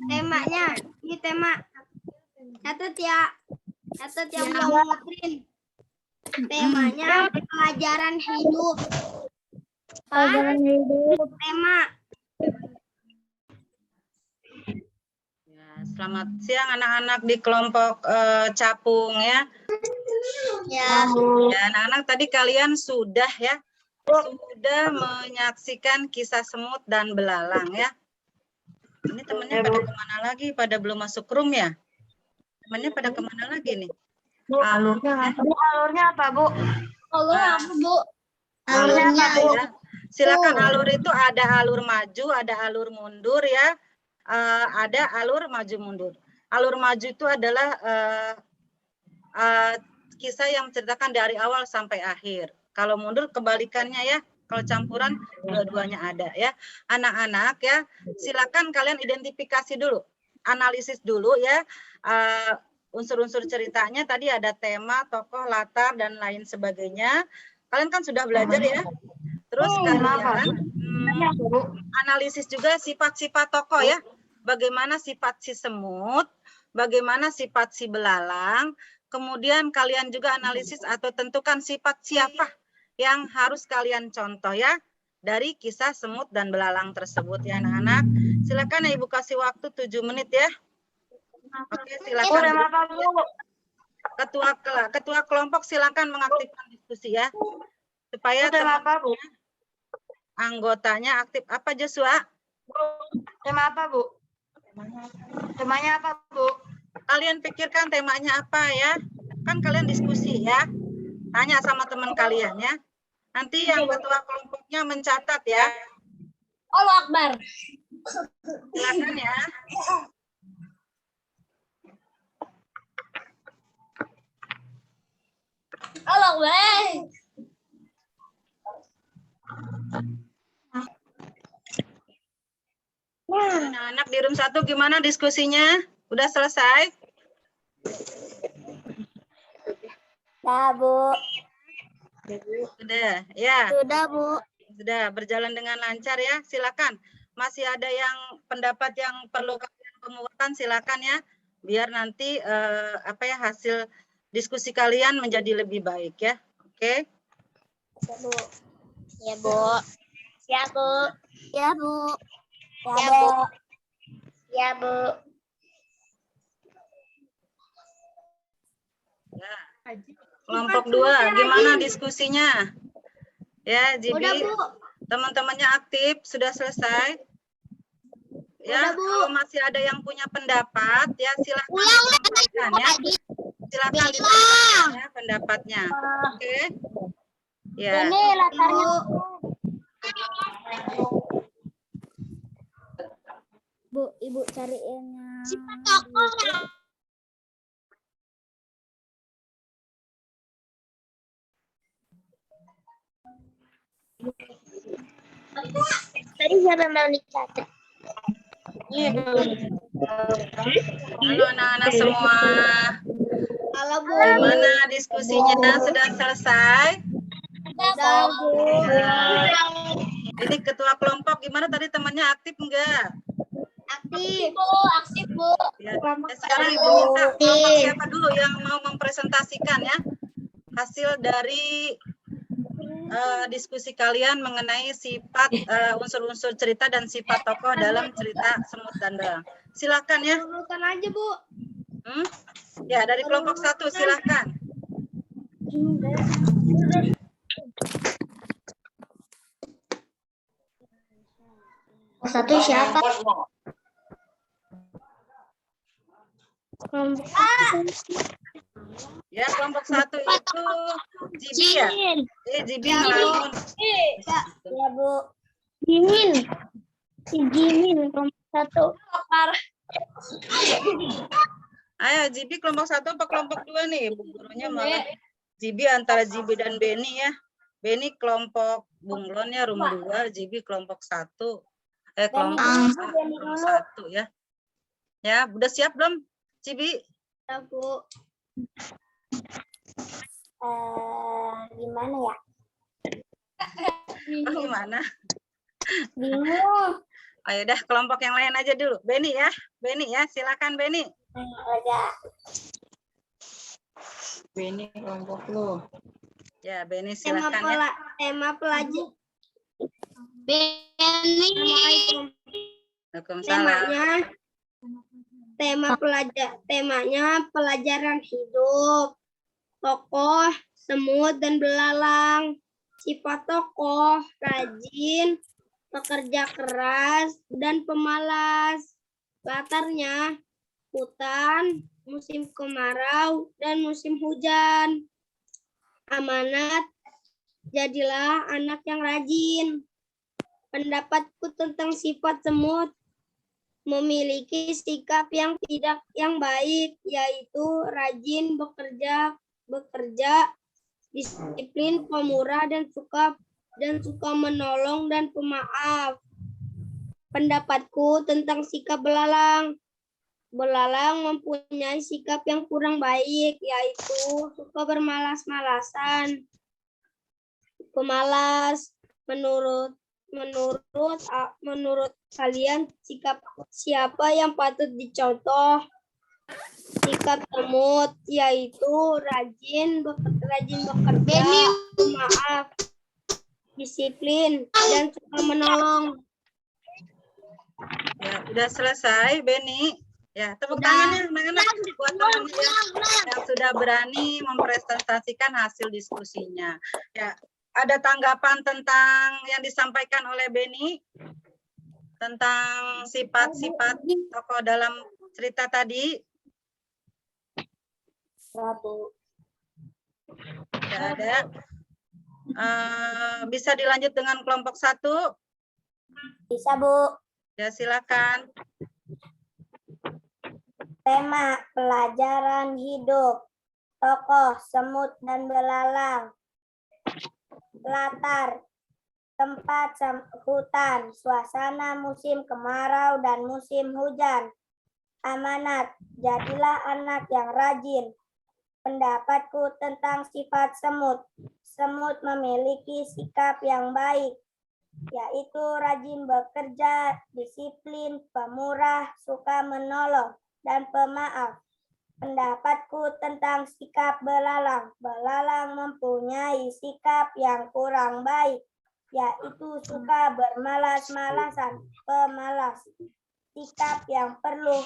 Temanya, ini tema. Catat ya. Catat yang belum ngetrin. Temanya pelajaran hidup. Pelajaran hidup. Tema. Ya, selamat siang anak-anak di kelompok capung ya. Ya. Ya, anak-anak tadi kalian sudah menyaksikan kisah semut dan belalang ya. Ini temennya pada kemana lagi? Pada belum masuk room ya? Temennya pada kemana lagi nih? Alurnya apa, Bu? Alur apa, Bu? Alurnya ya. Silakan alur itu ada alur maju, ada alur mundur ya. Ada alur maju mundur. Alur maju itu adalah kisah yang menceritakan dari awal sampai akhir. Kalau mundur kebalikannya ya. Kalau campuran dua-duanya ada ya. Anak-anak ya, silakan kalian identifikasi dulu, analisis dulu ya. Unsur-unsur ceritanya tadi ada tema, tokoh, latar dan lain sebagainya. Kalian kan sudah belajar ya. Terus kalian analisis juga sifat-sifat tokoh ya. Bagaimana sifat si semut, bagaimana sifat si belalang. Kemudian kalian juga analisis atau tentukan sifat siapa yang harus kalian contoh ya dari kisah semut dan belalang tersebut ya anak-anak. Silakan ya Ibu kasih waktu 7 menit ya. Oke, silakan. Ketua kelompok silakan mengaktifkan diskusi ya. Supaya anggotanya aktif. Apa Joshua? Tema apa, Bu? Temanya apa, Bu? Kalian pikirkan temanya apa ya? Kan kalian diskusi ya. Tanya sama teman kalian ya. Nanti yang ketua kelompoknya mencatat ya. Allah Akbar. Silakan ya. Allah Akbar. Anak-anak di room 1 gimana diskusinya? Udah selesai? Sudah, Bu. Sudah, ya. Sudah, Bu. Sudah berjalan dengan lancar ya. Silakan. Masih ada yang pendapat yang perlu kalian kemukakan, silakan ya. Biar nanti hasil diskusi kalian menjadi lebih baik ya. Oke. Ya, Bu. Ya, Bu. Ya, Bu. Ya, Bu. Ya, Bu. Ya. Kelompok 2, gimana diskusinya? Ya, jadi teman-temannya aktif, sudah selesai. Ya, kalau masih ada yang punya pendapat, ya silakan disampaikan ya. Silakan disampaikan ya pendapatnya. Oke. Ya. Ini latarnya. Bu, Ibu cariinnya. Sifat tokoh. Tadi siapa yang dicatat? Halo anak-anak semua. Halo Bu. Gimana diskusinya? Sudah selesai? Sudah Bu. Ini ketua kelompok gimana tadi, temannya aktif enggak? Aktif Bu. Aktif Bu. Ya, sekarang Ibu minta kelompok siapa dulu yang mau mempresentasikan ya hasil dari diskusi kalian mengenai sifat unsur-unsur cerita dan sifat tokoh dalam cerita Semut dan Belang. Silakan ya. Urutan aja Bu. Ya, dari kelompok 1 silakan. Satu siapa? Ya, kelompok 1 itu Jibi ya. Jibi ngelamun. Ya Bu. Jimin. Si Jimin kelompok 1. Ayo, Jibi kelompok 1 apa kelompok 2 nih? Bu gurunya malah Jibi antara Jibi dan Beni ya. Beni kelompok bunglon ya, room 2, Jibi kelompok 1. Kelompok 1 ya. Ya, udah siap belum, Jibi? Ya Bu. Gimana ya? Gimana? Bingung. Ayo dah kelompok yang lain aja dulu. Beni ya, silakan Beni. Ini kelompok lu. Ya, Beni silakan ya. Tema pelajar. Beni. Waalaikumsalam. Temanya pelajaran hidup. Tokoh semut dan belalang. Sifat tokoh rajin, pekerja keras, dan pemalas. Latarnya hutan, musim kemarau, dan musim hujan. Amanat, jadilah anak yang rajin. Pendapatku tentang sifat semut memiliki sikap yang baik, yaitu rajin bekerja, disiplin, pemurah, dan suka menolong dan pemaaf. Pendapatku tentang sikap belalang. Belalang mempunyai sikap yang kurang baik, yaitu suka bermalas-malasan. Pemalas. Menurut kalian sikap siapa yang patut dicontoh? Sikap semut, yaitu rajin bekerja, maaf, disiplin, dan suka menolong. Ya, sudah selesai, Beni. Ya, tepuk tangannya anak-anak buat teman-teman yang sudah berani mempresentasikan hasil diskusinya. Ya, ada tanggapan tentang yang disampaikan oleh Beni tentang sifat-sifat tokoh dalam cerita tadi? Tidak ada. Bisa dilanjut dengan kelompok 1? Bisa, Bu. Ya, silakan. Tema pelajaran hidup. Tokoh semut dan belalang. Latar tempat hutan, suasana musim kemarau dan musim hujan. Amanat, jadilah anak yang rajin. Pendapatku tentang sifat semut. Semut memiliki sikap yang baik, yaitu rajin bekerja, disiplin, pemurah, suka menolong, dan pemaaf. Pendapatku tentang sikap belalang. Belalang mempunyai sikap yang kurang baik, yaitu suka bermalas-malasan, pemalas. Sikap yang perlu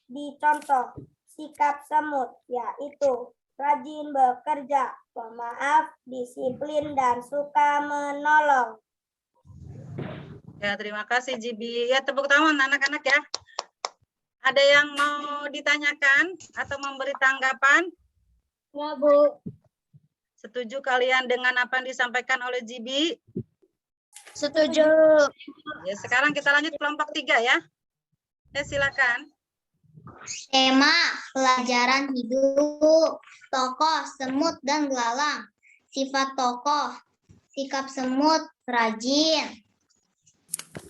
dicontoh. Sikap semut, yaitu rajin bekerja, pemaaf, disiplin, dan suka menolong. Ya, terima kasih Jibi. Ya, tepuk tangan anak-anak ya. Ada yang mau ditanyakan atau memberi tanggapan? Ya, Bu. Setuju kalian dengan apa yang disampaikan oleh Jibi? Setuju. Ya, sekarang kita lanjut kelompok 3 ya. Ya, silakan. Tema pelajaran hidup. Tokoh, semut, dan belalang. Sifat tokoh. Sikap semut, rajin.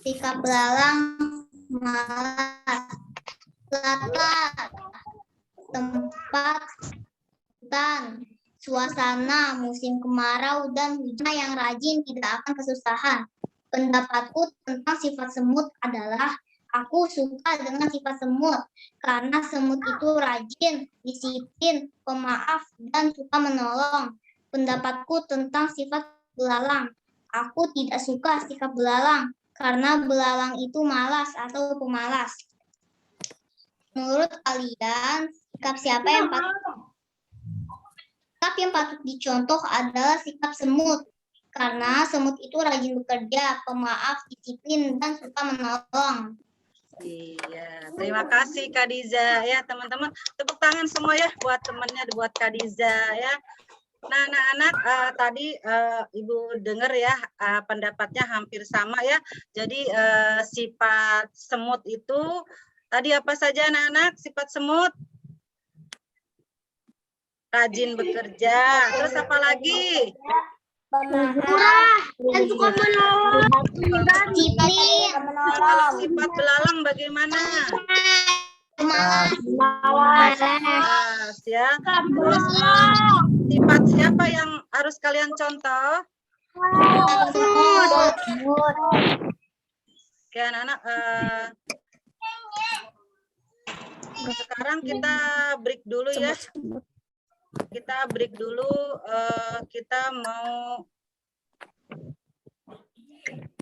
Sikap belalang, malas. Latar, tempat, hutan. Suasana, musim kemarau dan hujan yang rajin tidak akan kesusahan. Pendapatku tentang sifat semut adalah aku suka dengan sifat semut karena semut itu rajin, disiplin, pemaaf, dan suka menolong. Pendapatku tentang sifat belalang. Aku tidak suka sikap belalang karena belalang itu malas atau pemalas. Menurut kalian, sikap yang patut dicontoh adalah sikap semut. Karena semut itu rajin bekerja, pemaaf, disiplin, dan suka menolong. Iya, terima kasih Kak Diza ya teman-teman. Tepuk tangan semua ya buat temannya, buat Kak Diza ya. Nah anak-anak tadi Ibu dengar ya pendapatnya hampir sama ya. Jadi sifat semut itu tadi apa saja anak-anak sifat semut? Rajin bekerja. Terus apa lagi? Murah dan suka menolong. Disiplin, Kalau sifat belalang bagaimana? malas. Ya. Terus sifat siapa yang harus kalian contoh? Oke anak-anak. Sekarang kita break dulu ya. Kita break dulu. Kita mau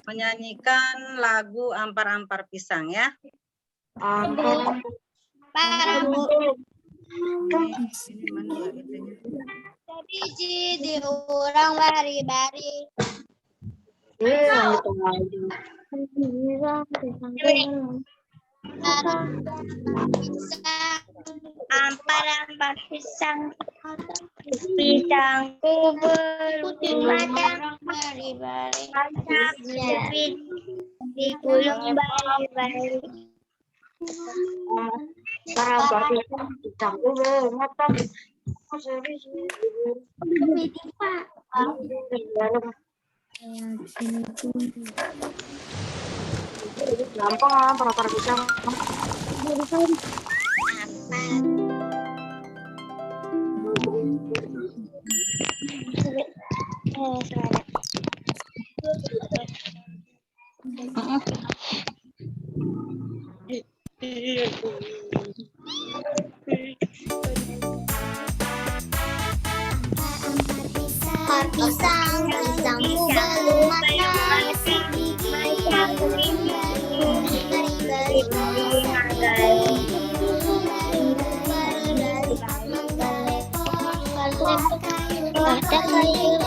menyanyikan lagu Ampar-Ampar Pisang ya. Ini mana ya itunya? Biji diurang bari-bari. Ampar-ampar pisang, pisang kubur, bari-bari, digulung bari-bari. Gampang para pisang. Pisang, pisangmu belum matang. Ada kayu,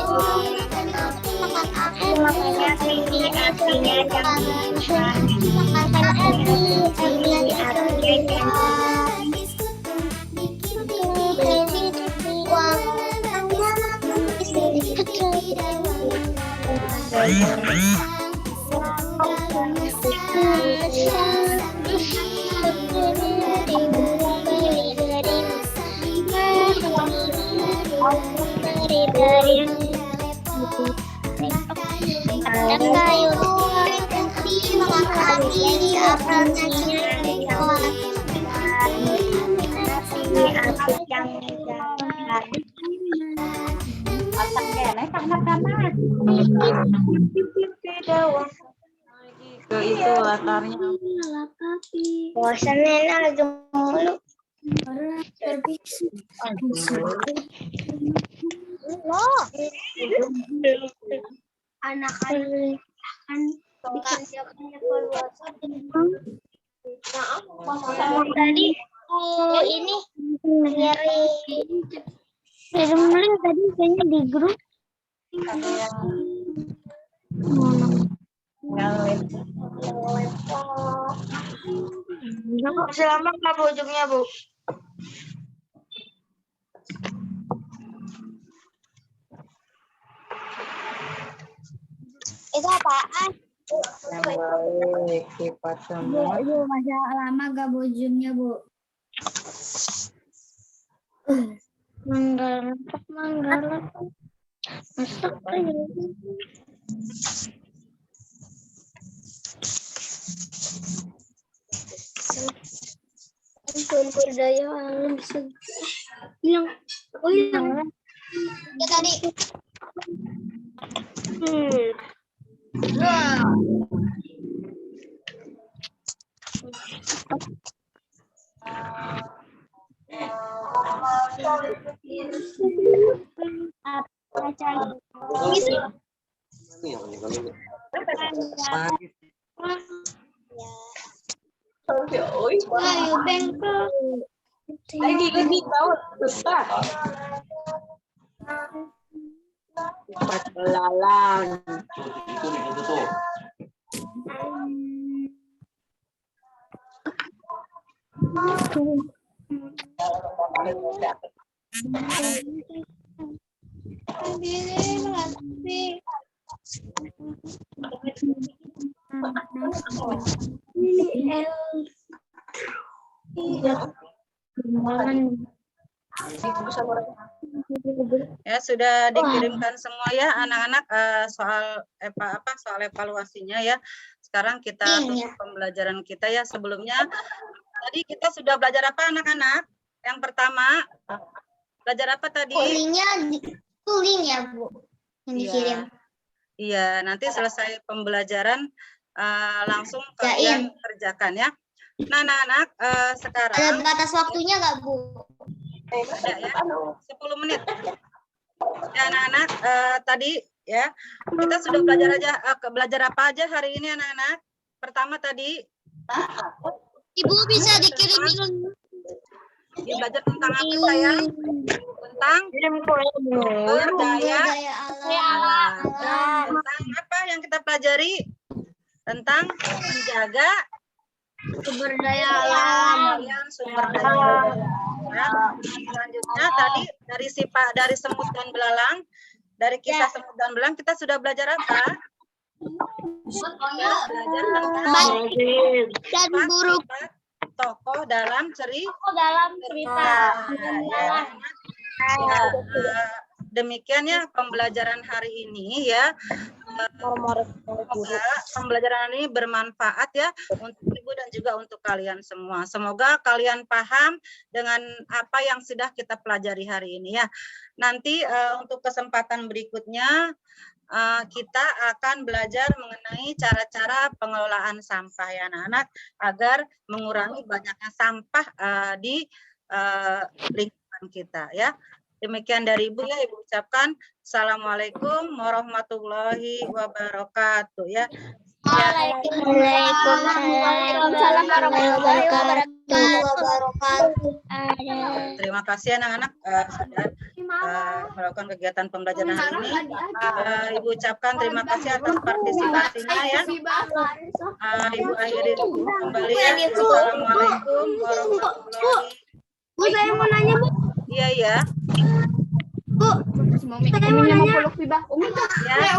makanya ini artinya jangan makan ini artinya jangan ada kayu makasih apelnya Ke itu latarnya. bosannya aja mulu. Anak-anak kan bikin tadi ini nyari film tadi kayaknya di grup. Masih lama nggak Bu ujungnya Bu? Itu apaan? Yang baik, sifat semut. Bu, masa lama gak bojumnya, Bu? Mangga letak. Masak aja. Sumber daya alam hilang. Oh hilang. Ya tadi. Ayo bengkok. Lagi tahu susah. Sifat belalang. Ya, sudah dikirimkan semua ya anak-anak soal soal evaluasinya ya. Sekarang kita tutup pembelajaran kita ya. Sebelumnya tadi kita sudah belajar apa anak-anak? Yang pertama belajar apa tadi? Tuling ya, Bu. Yang dikirim. Iya, nanti selesai pembelajaran langsung kalian kerjakan ya. Nah, anak-anak sekarang Ada batas waktunya nggak, Bu? ada ya, 10 menit. Ya, anak-anak tadi ya kita sudah belajar apa aja hari ini anak-anak? Pertama tadi Ibu bisa dikirimin. belajar tentang apa sayang? Tentang sumber daya alam. Tentang apa yang kita pelajari? Tentang menjaga Sumber daya alam. sumber daya alam. Ya. Selanjutnya tadi dari semut dan belalang, dari kisah semut dan belalang kita sudah belajar apa? Ya, belajar tentang Dan buruk. tokoh dalam cerita. Ya. Demikian ya pembelajaran hari ini ya. Semoga pembelajaran ini bermanfaat ya untuk Ibu dan juga untuk kalian semua. Semoga kalian paham dengan apa yang sudah kita pelajari hari ini ya. Nanti untuk kesempatan berikutnya kita akan belajar mengenai cara-cara pengelolaan sampah ya anak-anak agar mengurangi banyaknya sampah di lingkungan kita ya. Demikian dari Ibu ya, Ibu ucapkan Assalamualaikum warahmatullahi wabarakatuh ya. Waalaikumsalam warahmatullahi wabarakatuh. Terima kasih anak-anak sudah melakukan kegiatan pembelajaran hari ini. Ibu ucapkan terima kasih atas partisipasinya ya. Ibu akhiri kembali ya. Assalamualaikum warahmatullahi. Bu, saya mau nanya, Bu. Iya ya. Bu, saya mau nanya. Ya.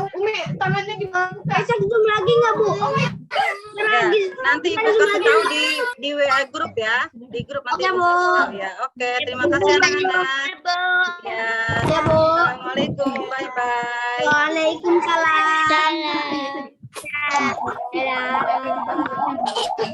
Tangannya gimana? Besok Zoom lagi nggak, Bu? Ya, nanti Ibu kasih tahu di WA grup ya. Di grup nanti Ibu kasih tahu ya. Oke, terima kasih anak-anak. Ya. Assalamualaikum. Bye-bye. Waalaikumsalam.